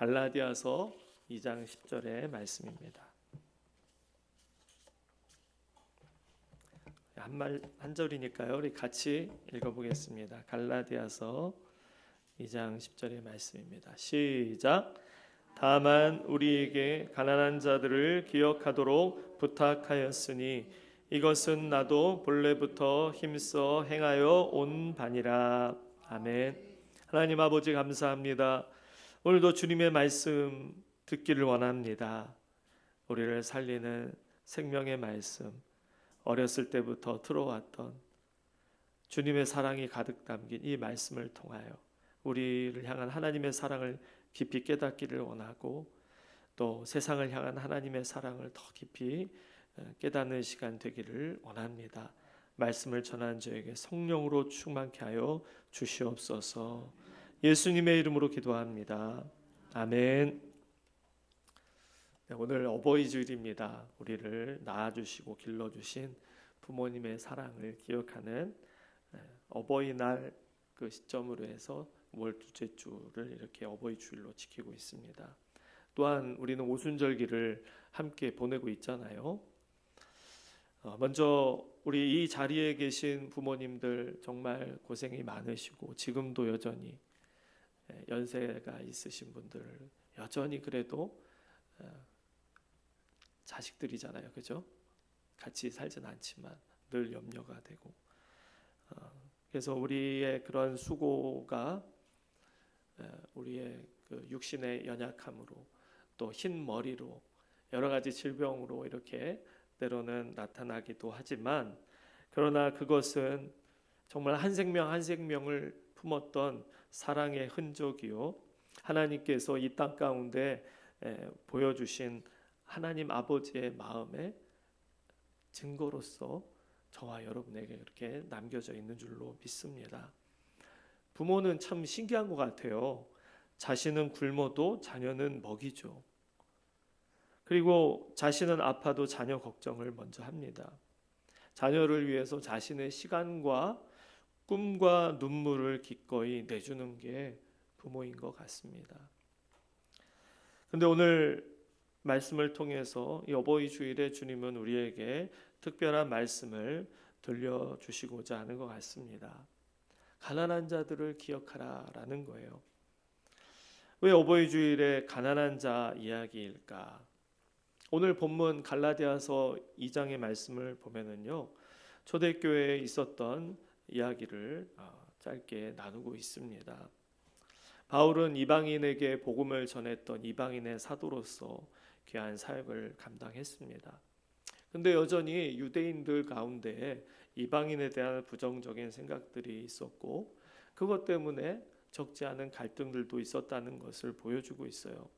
갈라디아서 2장 10절의 말씀입니다. 한 절이니까요. 우리 같이 읽어보겠습니다. 갈라디아서 2장 10절의 말씀입니다. 시작. 다만 우리에게 가난한 자들을 기억하도록 부탁하였으니 이것은 나도 본래부터 힘써 행하여 온 바니라. 아멘. 하나님 아버지 감사합니다. 오늘도 주님의 말씀 듣기를 원합니다. 우리를 살리는 생명의 말씀, 어렸을 때부터 들어왔던 주님의 사랑이 가득 담긴 이 말씀을 통하여 우리를 향한 하나님의 사랑을 깊이 깨닫기를 원하고 또 세상을 향한 하나님의 사랑을 더 깊이 깨닫는 시간 되기를 원합니다. 말씀을 전한 저에게 성령으로 충만케 하여 주시옵소서. 예수님의 이름으로 기도합니다. 아멘. 오늘 어버이 주일입니다. 우리를 낳아주시고 길러주신 부모님의 사랑을 기억하는 어버이날 그 시점으로 해서 월 둘째 주를 이렇게 어버이 주일로 지키고 있습니다. 또한 우리는 오순절기를 함께 보내고 있잖아요. 먼저 우리 이 자리에 계신 부모님들 정말 고생이 많으시고 지금도 여전히 연세가 있으신 분들 여전히 그래도 자식들이잖아요, 그죠? 같이 살진 않지만 늘 염려가 되고 그래서 우리의 그런 수고가 우리의 그 육신의 연약함으로 또 흰 머리로 여러 가지 질병으로 이렇게 때로는 나타나기도 하지만 그러나 그것은 정말 한 생명 한 생명을 품었던 사랑의 흔적이요 하나님께서 이 땅 가운데 보여주신 하나님 아버지의 마음의 증거로서 저와 여러분에게 그렇게 남겨져 있는 줄로 믿습니다. 부모는 참 신기한 것 같아요. 자신은 굶어도 자녀는 먹이죠. 그리고 자신은 아파도 자녀 걱정을 먼저 합니다. 자녀를 위해서 자신의 시간과 꿈과 눈물을 기꺼이 내주는 게 부모인 것 같습니다. 그런데 오늘 말씀을 통해서 이 어버이 주일에 주님은 우리에게 특별한 말씀을 들려주시고자 하는 것 같습니다. 가난한 자들을 기억하라라는 거예요. 왜 어버이 주일에 가난한 자 이야기일까? 오늘 본문 갈라디아서 2장의 말씀을 보면은요, 초대교회에 있었던 이야기를 짧게 나누고 있습니다. 바울은 이방인에게 복음을 전했던 이방인의 사도로서 귀한 사역을 감당했습니다. 근데 여전히 유대인들 가운데 이방인에 대한 부정적인 생각들이 있었고 그것 때문에 적지 않은 갈등들도 있었다는 것을 보여주고 있어요.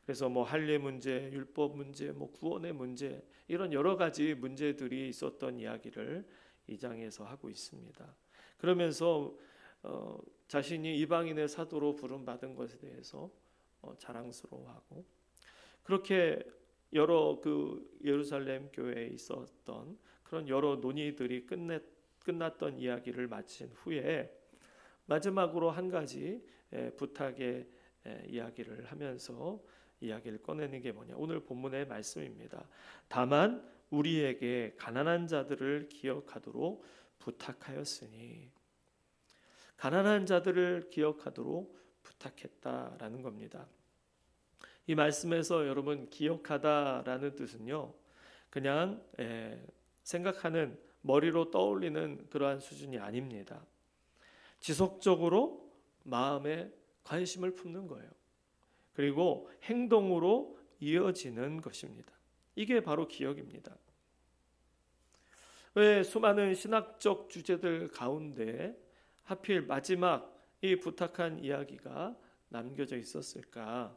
그래서 할례 문제, 율법 문제, 구원의 문제 이런 여러 가지 문제들이 있었던 이야기를 이 장에서 하고 있습니다. 그러면서 자신이 이방인의 사도로 부름받은 것에 대해서 자랑스러워하고 그렇게 여러 그 예루살렘 교회에 있었던 그런 여러 논의들이 끝났던 이야기를 마친 후에 마지막으로 한 가지 부탁의 이야기를 하면서 이야기를 꺼내는 게 뭐냐? 오늘 본문의 말씀입니다. 다만 우리에게 가난한 자들을 기억하도록 부탁하였으니 가난한 자들을 기억하도록 부탁했다라는 겁니다. 이 말씀에서 여러분 기억하다라는 뜻은요 그냥 생각하는 머리로 떠올리는 그러한 수준이 아닙니다. 지속적으로 마음에 관심을 품는 거예요. 그리고 행동으로 이어지는 것입니다. 이게 바로 기억입니다. 왜 수많은 신학적 주제들 가운데 하필 마지막 이 부탁한 이야기가 남겨져 있었을까?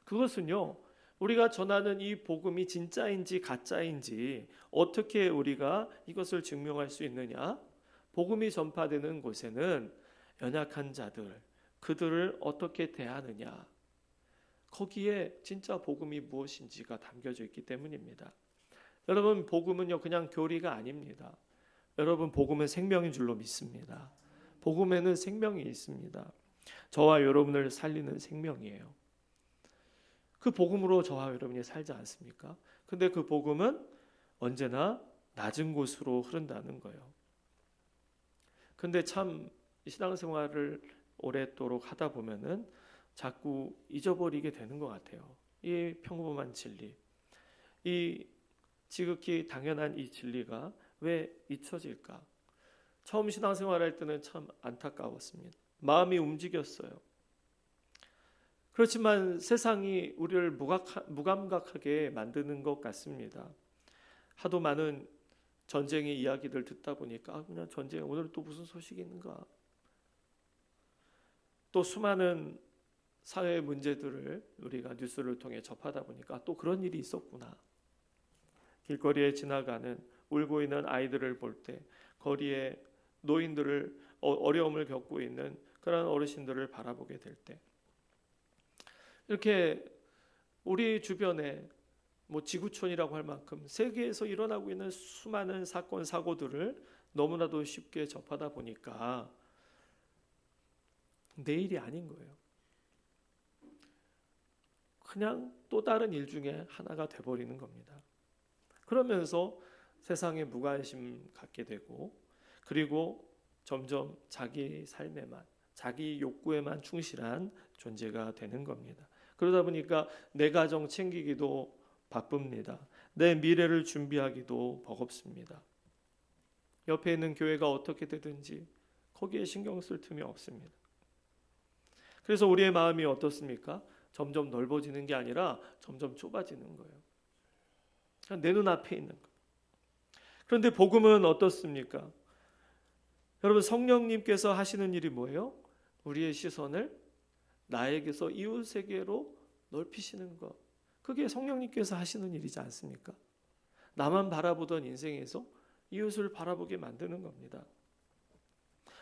그것은요 우리가 전하는 이 복음이 진짜인지 가짜인지 어떻게 우리가 이것을 증명할 수 있느냐? 복음이 전파되는 곳에는 연약한 자들, 그들을 어떻게 대하느냐? 거기에 진짜 복음이 무엇인지가 담겨져 있기 때문입니다. 여러분 복음은요 그냥 교리가 아닙니다. 여러분 복음은 생명인 줄로 믿습니다. 복음에는 생명이 있습니다. 저와 여러분을 살리는 생명이에요. 그 복음으로 저와 여러분이 살지 않습니까? 근데 그 복음은 언제나 낮은 곳으로 흐른다는 거예요. 근데 참 신앙생활을 오랫도록 하다 보면은 자꾸 잊어버리게 되는 것 같아요. 이 평범한 진리, 이 지극히 당연한 이 진리가 왜 잊혀질까? 처음 신앙생활할 때는 참 안타까웠습니다. 마음이 움직였어요. 그렇지만 세상이 우리를 무감각하게 만드는 것 같습니다. 하도 많은 전쟁의 이야기들 듣다 보니까 그냥 전쟁, 오늘 또 무슨 소식이 있는가? 또 수많은 사회 문제들을 우리가 뉴스를 통해 접하다 보니까 또 그런 일이 있었구나. 길거리에 지나가는 울고 있는 아이들을 볼 때, 거리에 노인들을 어려움을 겪고 있는 그런 어르신들을 바라보게 될 때, 이렇게 우리 주변에 뭐 지구촌이라고 할 만큼 세계에서 일어나고 있는 수많은 사건 사고들을 너무나도 쉽게 접하다 보니까 내일이 아닌 거예요. 그냥 또 다른 일 중에 하나가 돼버리는 겁니다. 그러면서 세상에 무관심 갖게 되고, 그리고 점점 자기 삶에만, 자기 욕구에만 충실한 존재가 되는 겁니다. 그러다 보니까 내 가정 챙기기도 바쁩니다. 내 미래를 준비하기도 버겁습니다. 옆에 있는 교회가 어떻게 되든지 거기에 신경 쓸 틈이 없습니다. 그래서 우리의 마음이 어떻습니까? 점점 넓어지는 게 아니라 점점 좁아지는 거예요. 내 눈앞에 있는 거. 그런데 복음은 어떻습니까? 여러분, 성령님께서 하시는 일이 뭐예요? 우리의 시선을 나에게서 이웃에게로 넓히시는 것. 그게 성령님께서 하시는 일이지 않습니까? 나만 바라보던 인생에서 이웃을 바라보게 만드는 겁니다.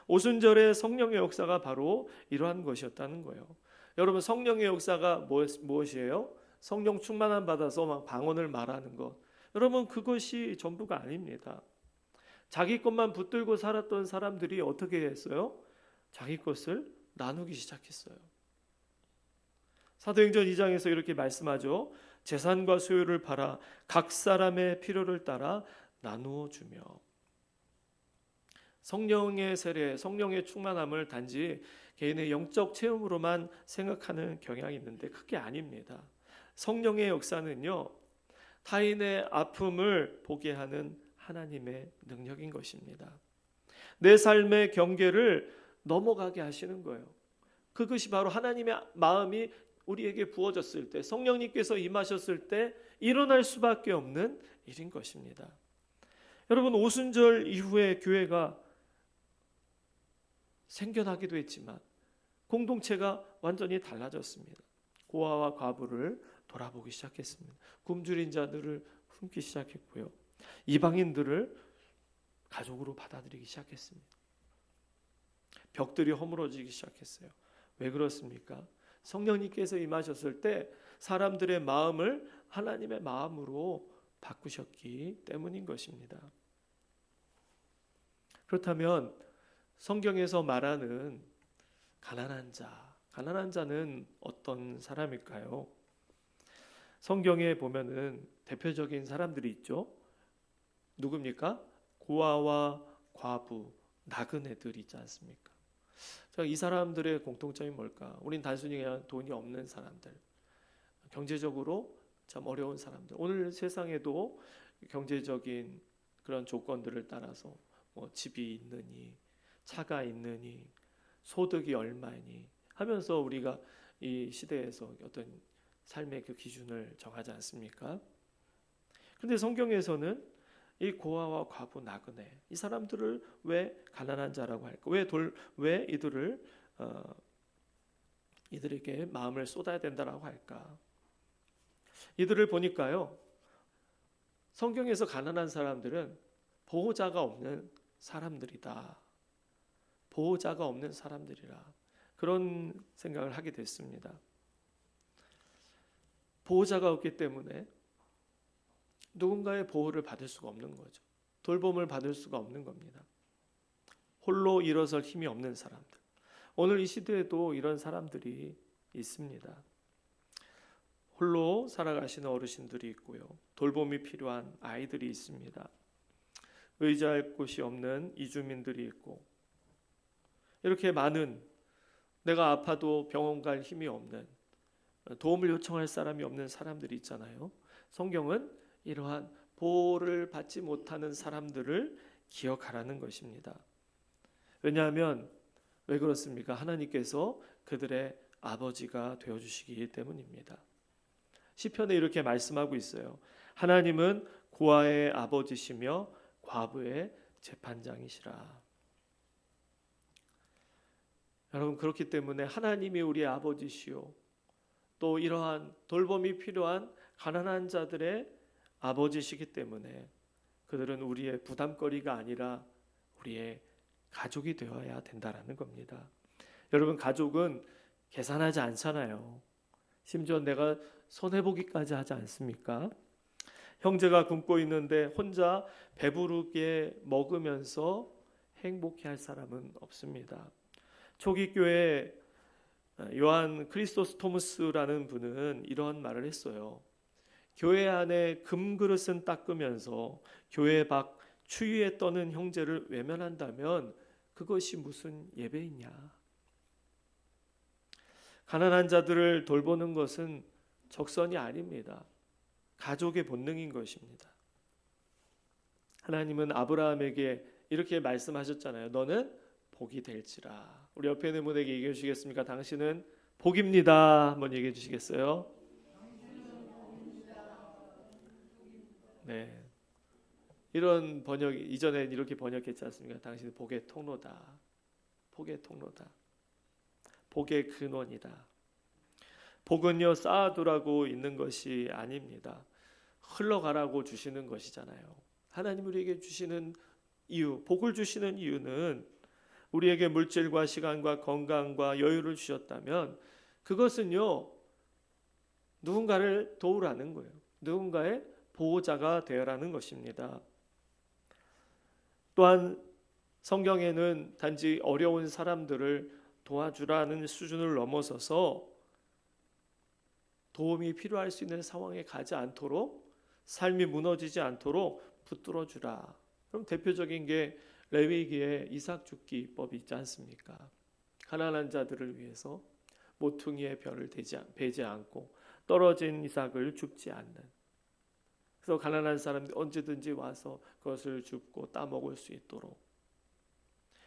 오순절의 성령의 역사가 바로 이러한 것이었다는 거예요. 여러분, 성령의 역사가 무엇이에요? 성령 충만함 받아서 막 방언을 말하는 것. 여러분, 그것이 전부가 아닙니다. 자기 것만 붙들고 살았던 사람들이 어떻게 했어요? 자기 것을 나누기 시작했어요. 사도행전 2장에서 이렇게 말씀하죠. 재산과 소유를 팔아 각 사람의 필요를 따라 나누어 주며. 성령의 세례, 성령의 충만함을 단지 개인의 영적 체험으로만 생각하는 경향이 있는데 그게 아닙니다. 성령의 역사는요, 타인의 아픔을 보게 하는 하나님의 능력인 것입니다. 내 삶의 경계를 넘어가게 하시는 거예요. 그것이 바로 하나님의 마음이 우리에게 부어졌을 때, 성령님께서 임하셨을 때 일어날 수밖에 없는 일인 것입니다. 여러분, 오순절 이후에 교회가 생겨나기도 했지만 공동체가 완전히 달라졌습니다. 고아와 과부를 돌아보기 시작했습니다. 굶주린 자들을 품기 시작했고요. 이방인들을 가족으로 받아들이기 시작했습니다. 벽들이 허물어지기 시작했어요. 왜 그렇습니까? 성령님께서 임하셨을 때 사람들의 마음을 하나님의 마음으로 바꾸셨기 때문인 것입니다. 그렇다면 성경에서 말하는 가난한 자는 어떤 사람일까요? 성경에 보면은 대표적인 사람들이 있죠. 누굽니까? 고아와 과부, 나그네들 있지 않습니까? 이 사람들의 공통점이 뭘까? 우린 단순히 그냥 돈이 없는 사람들, 경제적으로 참 어려운 사람들. 오늘 세상에도 경제적인 그런 조건들을 따라서 뭐 집이 있느니, 차가 있느니, 소득이 얼마니 하면서 우리가 이 시대에서 어떤 삶의 그 기준을 정하지 않습니까? 그런데 성경에서는 이 고아와 과부, 나그네 이 사람들을 왜 가난한 자라고 할까? 왜 이들에게 마음을 쏟아야 된다라고 할까? 이들을 보니까요, 성경에서 가난한 사람들은 보호자가 없는 사람들이다. 보호자가 없는 사람들이라 그런 생각을 하게 됐습니다. 보호자가 없기 때문에 누군가의 보호를 받을 수가 없는 거죠. 돌봄을 받을 수가 없는 겁니다. 홀로 일어설 힘이 없는 사람들. 오늘 이 시대에도 이런 사람들이 있습니다. 홀로 살아가시는 어르신들이 있고요. 돌봄이 필요한 아이들이 있습니다. 의지할 곳이 없는 이주민들이 있고, 이렇게 많은, 내가 아파도 병원 갈 힘이 없는, 도움을 요청할 사람이 없는 사람들이 있잖아요. 성경은 이러한 보호를 받지 못하는 사람들을 기억하라는 것입니다. 왜냐하면 왜 그렇습니까? 하나님께서 그들의 아버지가 되어주시기 때문입니다. 시편에 이렇게 말씀하고 있어요. 하나님은 고아의 아버지시며 과부의 재판장이시라. 여러분, 그렇기 때문에 하나님이 우리의 아버지시요, 또 이러한 돌봄이 필요한 가난한 자들의 아버지시기 때문에 그들은 우리의 부담거리가 아니라 우리의 가족이 되어야 된다라는 겁니다. 여러분, 가족은 계산하지 않잖아요. 심지어 내가 손해보기까지 하지 않습니까? 형제가 굶고 있는데 혼자 배부르게 먹으면서 행복해할 사람은 없습니다. 초기 교회 요한 크리소스토무스라는 분은 이런 말을 했어요. 교회 안에 금그릇은 닦으면서 교회 밖 추위에 떠는 형제를 외면한다면 그것이 무슨 예배이냐. 가난한 자들을 돌보는 것은 적선이 아닙니다. 가족의 본능인 것입니다. 하나님은 아브라함에게 이렇게 말씀하셨잖아요. 너는 복이 될지라. 우리 옆에 있는 분에게 얘기해 주시겠습니까? 당신은 복입니다. 한번 얘기해 주시겠어요? 네. 이런 번역, 이전에 이렇게 번역했지 않습니까? 당신은 복의 통로다. 복의 통로다. 복의 근원이다. 복은요, 쌓아두라고 있는 것이 아닙니다. 흘러가라고 주시는 것이잖아요. 하나님 우리에게 주시는 이유, 복을 주시는 이유는 우리에게 물질과 시간과 건강과 여유를 주셨다면 그것은요, 누군가를 도우라는 거예요. 누군가의 보호자가 되어라는 것입니다. 또한 성경에는 단지 어려운 사람들을 도와주라는 수준을 넘어서서 도움이 필요할 수 있는 상황에 가지 않도록, 삶이 무너지지 않도록 붙들어 주라. 그럼 대표적인 게 레위기의 이삭 줍기 법이 있지 않습니까? 가난한 자들을 위해서 모퉁이의 별을 베지 않고 떨어진 이삭을 줍지 않는. 그래서 가난한 사람들이 언제든지 와서 그것을 줍고 따먹을 수 있도록,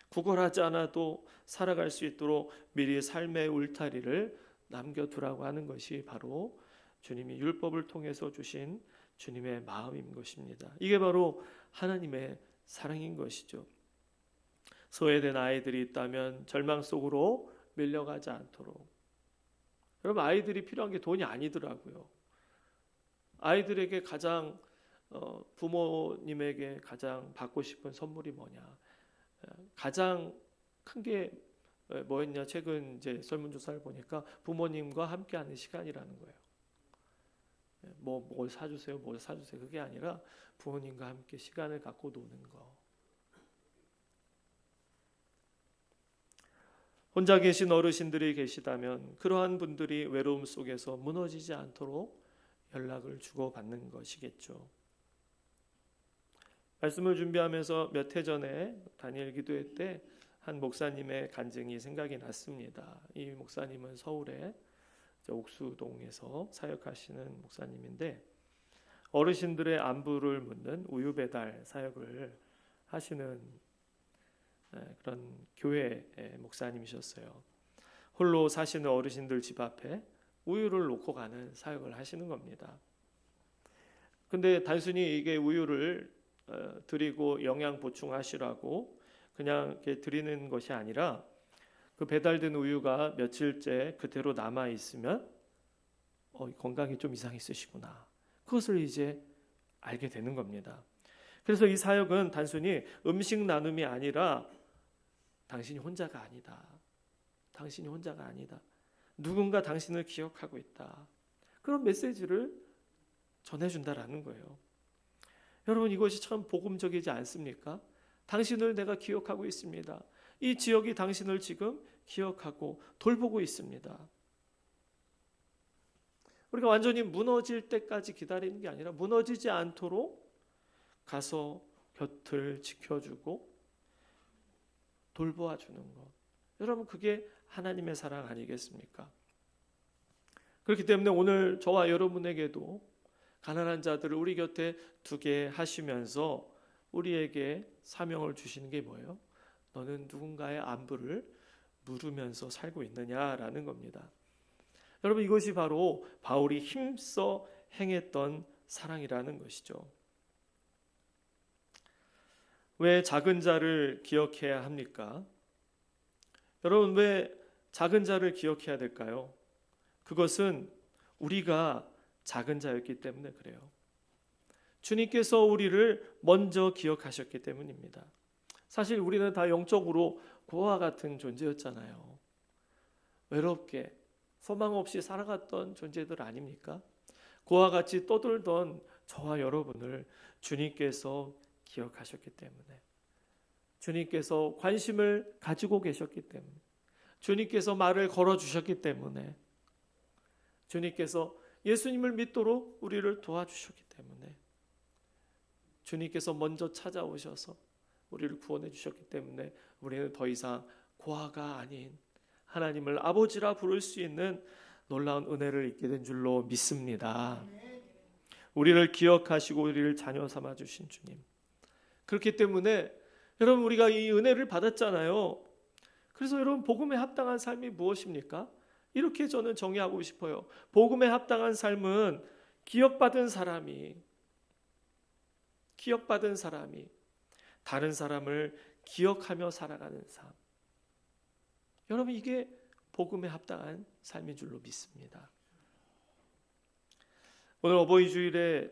구걸하지 않아도 살아갈 수 있도록 미리 삶의 울타리를 남겨두라고 하는 것이 바로 주님이 율법을 통해서 주신 주님의 마음인 것입니다. 이게 바로 하나님의 사랑인 것이죠. 소외된 아이들이 있다면 절망 속으로 밀려가지 않도록. 여러분, 아이들이 필요한 게 돈이 아니더라고요. 아이들에게 가장 부모님에게 가장 받고 싶은 선물이 뭐냐? 가장 큰 게 뭐였냐? 최근 이제 설문조사를 보니까 부모님과 함께하는 시간이라는 거예요. 뭘 사주세요, 뭘 사주세요. 그게 아니라 부모님과 함께 시간을 갖고 노는 거. 혼자 계신 어르신들이 계시다면 그러한 분들이 외로움 속에서 무너지지 않도록 연락을 주고받는 것이겠죠. 말씀을 준비하면서 몇 해 전에 다니엘 기도회 때 한 목사님의 간증이 생각이 났습니다. 이 목사님은 서울의 옥수동에서 사역하시는 목사님인데 어르신들의 안부를 묻는 우유 배달 사역을 하시는 그런 교회 목사님이셨어요. 홀로 사시는 어르신들 집 앞에 우유를 놓고 가는 사역을 하시는 겁니다. 근데 단순히 이게 우유를 드리고 영양 보충하시라고 그냥 이렇게 드리는 것이 아니라 그 배달된 우유가 며칠째 그대로 남아 있으면 건강이 좀 이상했으시구나. 그것을 이제 알게 되는 겁니다. 그래서 이 사역은 단순히 음식 나눔이 아니라 당신이 혼자가 아니다. 당신이 혼자가 아니다. 누군가 당신을 기억하고 있다. 그런 메시지를 전해준다라는 거예요. 여러분, 이것이 참 복음적이지 않습니까? 당신을 내가 기억하고 있습니다. 이 지역이 당신을 지금 기억하고 돌보고 있습니다. 우리가 완전히 무너질 때까지 기다리는 게 아니라 무너지지 않도록 가서 곁을 지켜주고 돌보아 주는 것. 여러분, 그게 하나님의 사랑 아니겠습니까? 그렇기 때문에 오늘 저와 여러분에게도 가난한 자들을 우리 곁에 두게 하시면서 우리에게 사명을 주시는 게 뭐예요? 너는 누군가의 안부를 물으면서 살고 있느냐라는 겁니다. 여러분, 이것이 바로 바울이 힘써 행했던 사랑이라는 것이죠. 왜 작은 자를 기억해야 합니까? 여러분, 왜 작은 자를 기억해야 될까요? 그것은 우리가 작은 자였기 때문에 그래요. 주님께서 우리를 먼저 기억하셨기 때문입니다. 사실 우리는 다 영적으로 고와 같은 존재였잖아요. 외롭게 소망 없이 살아갔던 존재들 아닙니까? 고와 같이 떠돌던 저와 여러분을 주님께서 기억하셨기 때문에, 주님께서 관심을 가지고 계셨기 때문에, 주님께서 말을 걸어주셨기 때문에, 주님께서 예수님을 믿도록 우리를 도와주셨기 때문에, 주님께서 먼저 찾아오셔서 우리를 구원해 주셨기 때문에 우리는 더 이상 고아가 아닌 하나님을 아버지라 부를 수 있는 놀라운 은혜를 입게 된 줄로 믿습니다. 우리를 기억하시고 우리를 자녀 삼아 주신 주님. 그렇기 때문에 여러분, 우리가 이 은혜를 받았잖아요. 그래서 여러분, 복음에 합당한 삶이 무엇입니까? 이렇게 저는 정의하고 싶어요. 복음에 합당한 삶은 기억받은 사람이 다른 사람을 기억하며 살아가는 삶. 여러분, 이게 복음에 합당한 삶인 줄로 믿습니다. 오늘 어버이 주일에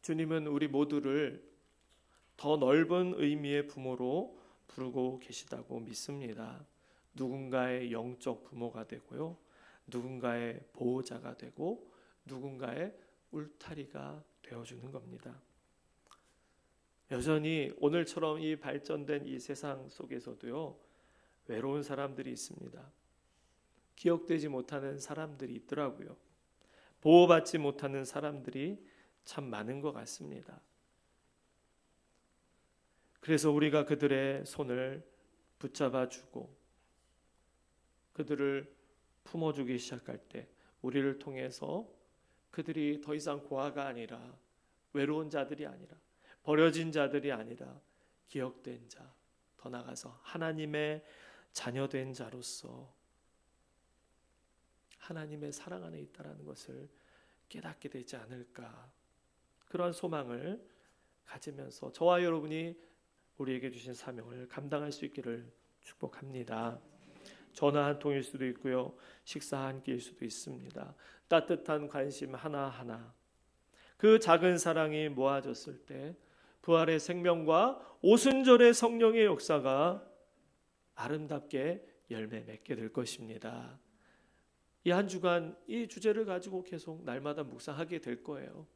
주님은 우리 모두를 더 넓은 의미의 부모로 부르고 계시다고 믿습니다. 누군가의 영적 부모가 되고요, 누군가의 보호자가 되고 누군가의 울타리가 되어주는 겁니다. 여전히 오늘처럼 이 발전된 이 세상 속에서도요, 외로운 사람들이 있습니다. 기억되지 못하는 사람들이 있더라고요. 보호받지 못하는 사람들이 참 많은 것 같습니다. 그래서 우리가 그들의 손을 붙잡아 주고 그들을 품어주기 시작할 때 우리를 통해서 그들이 더 이상 고아가 아니라, 외로운 자들이 아니라, 버려진 자들이 아니라 기억된 자, 더 나아가서 하나님의 자녀된 자로서 하나님의 사랑 안에 있다는 것을 깨닫게 되지 않을까, 그러한 소망을 가지면서 저와 여러분이 우리에게 주신 사명을 감당할 수 있기를 축복합니다. 전화 한 통일 수도 있고요, 식사 한 끼일 수도 있습니다. 따뜻한 관심 하나하나, 그 작은 사랑이 모아졌을 때 부활의 생명과 오순절의 성령의 역사가 아름답게 열매 맺게 될 것입니다. 이 한 주간 이 주제를 가지고 계속 날마다 묵상하게 될 거예요.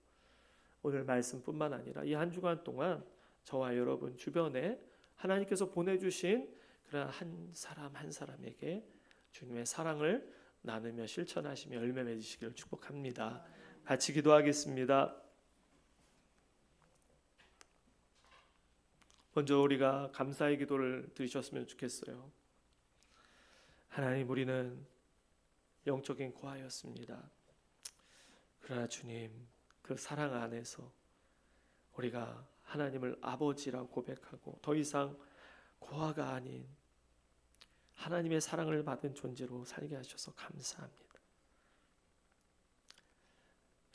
오늘 말씀뿐만 아니라 이 한 주간 동안 저와 여러분 주변에 하나님께서 보내주신 그런 한 사람 한 사람에게 주님의 사랑을 나누며 실천하시며 열매 맺으시기를 축복합니다. 같이 기도하겠습니다. 먼저 우리가 감사의 기도를 드리셨으면 좋겠어요. 하나님, 우리는 영적인 고아였습니다. 그러나 주님, 그 사랑 안에서 우리가 하나님을 아버지라고 고백하고 더 이상 고아가 아닌 하나님의 사랑을 받은 존재로 살게 하셔서 감사합니다.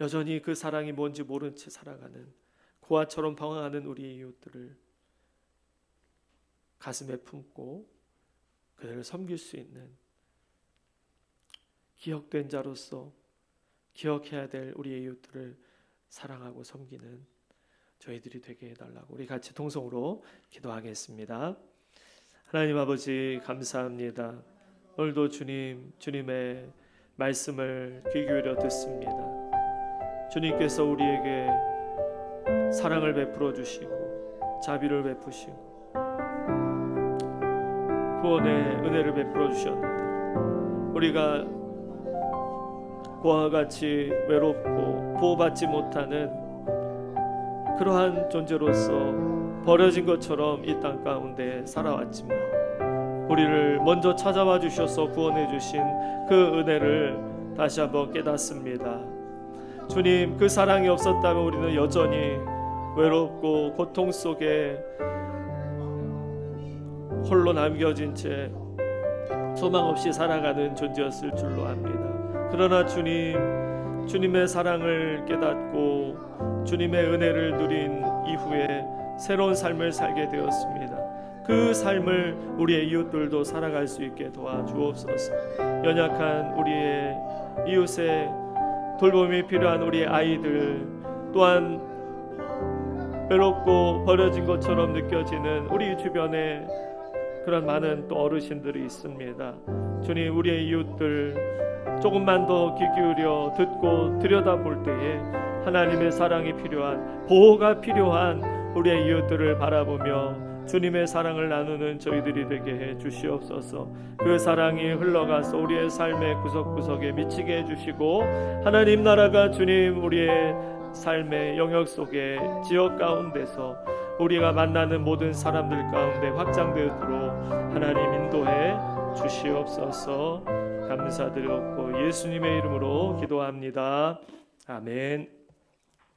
여전히 그 사랑이 뭔지 모른 채 살아가는 고아처럼 방황하는 우리의 이웃들을 가슴에 품고 그들을 섬길 수 있는 기억된 자로서 기억해야 될 우리의 이웃들을 사랑하고 섬기는 저희들이 되게 해달라고 우리 같이 통성으로 기도하겠습니다. 하나님 아버지, 감사합니다. 오늘도 주님의 말씀을 귀 기울여 듣습니다. 주님께서 우리에게 사랑을 베풀어 주시고 자비를 베푸시고 구원의 은혜를 베풀어 주셨는데 우리가 그와 같이 외롭고 보호받지 못하는 그러한 존재로서 버려진 것처럼 이 땅 가운데 살아왔지만 우리를 먼저 찾아와 주셔서 구원해 주신 그 은혜를 다시 한번 깨닫습니다. 주님, 그 사랑이 없었다면 우리는 여전히 외롭고 고통 속에 홀로 남겨진 채 소망 없이 살아가는 존재였을 줄로 압니다. 그러나 주님, 주님의 사랑을 깨닫고 주님의 은혜를 누린 이후에 새로운 삶을 살게 되었습니다. 그 삶을 우리의 이웃들도 살아갈 수 있게 도와주옵소서. 연약한 우리의 이웃의 돌봄이 필요한 우리의 아이들, 또한 외롭고 버려진 것처럼 느껴지는 우리 주변에 그런 많은 또 어르신들이 있습니다. 주님, 우리의 이웃들 조금만 더 귀 기울여 듣고 들여다볼 때에 하나님의 사랑이 필요한, 보호가 필요한 우리의 이웃들을 바라보며 주님의 사랑을 나누는 저희들이 되게 해 주시옵소서. 그 사랑이 흘러가서 우리의 삶의 구석구석에 미치게 해주시고 하나님 나라가 주님 우리의 삶의 영역 속에 지역 가운데서 우리가 만나는 모든 사람들 가운데 확장되도록 하나님 인도해 주시옵소서. 감사드렸고 예수님의 이름으로 기도합니다. 아멘.